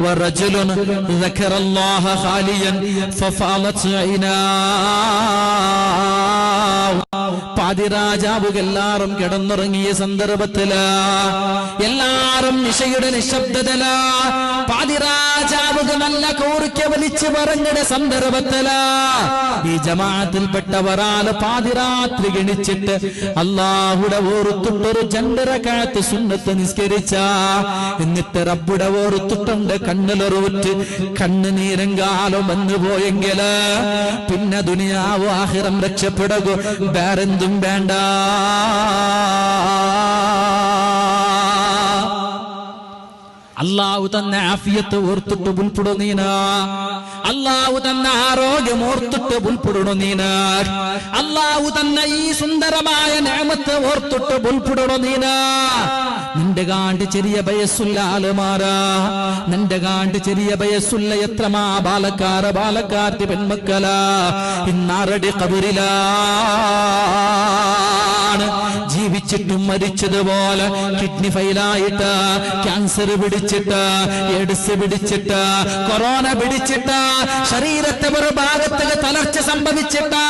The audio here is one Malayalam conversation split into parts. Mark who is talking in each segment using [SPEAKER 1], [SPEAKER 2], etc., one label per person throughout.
[SPEAKER 1] വറജുലുൻ ദക്കറല്ലാഹ ഖാലിയൻ ഫഫാലത് ഐനാ. പാതിരാജാവുകൾ എല്ലാരും കിടന്നുറങ്ങിയ സന്ദർഭത്തില്, എല്ലാരും നിശയുടെ നിശബ്ദതയില്, പാതിരാജാവുകൾ നല്ല കോറിക്ക വലിച്ചു പറഞ്ഞിട്ട് സന്ദർഭത്തില് ഈ ജമാഅത്തിൽപ്പെട്ടവരാല് പാതിരാത്രി ഗണിച്ചിട്ട് അല്ലാഹുടെ ഓർത്തിട്ടൊരു 2 റക്അത്ത് സുന്നത്ത് നിസ്കരിച്ച, എന്നിട്ട് റബ്ബുടെ ഓർത്തിട്ടുണ്ട് കണ്ണിലൊരുറ്റ് കണ്ണുനീരങ്കാലം വന്നു പോയെങ്കില് പിന്നെ ദുനിയാവ് ആഖിറം രക്ഷപ്പെടുക, വേറെന്തും വേണ്ട. അല്ലാഹു തന്ന ആഫിയത്ത് ഓർത്തിട്ട് ഉൾപ്പെടും നീന, അല്ലാഹു തന്ന ആരോഗ്യം ഓർത്തിട്ട് ഉൾപ്പെടും നീന, അല്ലാഹു തന്ന ഈ സുന്ദരമായ നിഅമത്ത് ഓർത്തിട്ട് ഉൾപ്പെടും നീന. നിന്റെ കാണ്ട് ചെറിയ വയസ്സുള്ള ആളുമാരാ, നിന്റെ കാണ്ട് ചെറിയ വയസ്സുള്ള എത്രമാ ബാലക്കാർത്തി പെൺമക്കളാ ഇന്നാറടി ഖബറിലാണ്. ജീവിച്ചിട്ടും മരിച്ചതുപോലെ കിഡ്നി ഫെയിലായിട്ട്, ക്യാൻസർ പിടിച്ചിട്ട്, എയ്ഡ്സ് പിടിച്ചിട്ട്, കൊറോണ പിടിച്ചിട്ട്, ശരീരത്തെ ഒരു ഭാഗത്തേക്ക് തളർച്ച സംഭവിച്ചിട്ട്,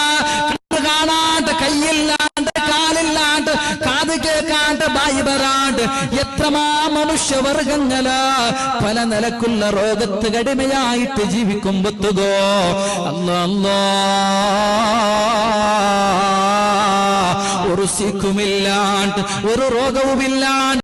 [SPEAKER 1] കണ്ണ് കാണാണ്ട്, കൈയില്ലാണ്ട്, കാലില്ലാണ്ട്, കാത് കേൾക്കാണ്ട്, ബായി വരാണ്ട് എത്രമാ മനുഷ്യവർഗങ്ങള് പല നിലക്കുള്ള രോഗത്ത് കടിമയായിട്ട് ജീവിക്കുമ്പോത്തുകോ അല്ലാ ഒരു സിക്കുമില്ലാണ്ട്, ഒരു രോഗവുമില്ലാണ്ട്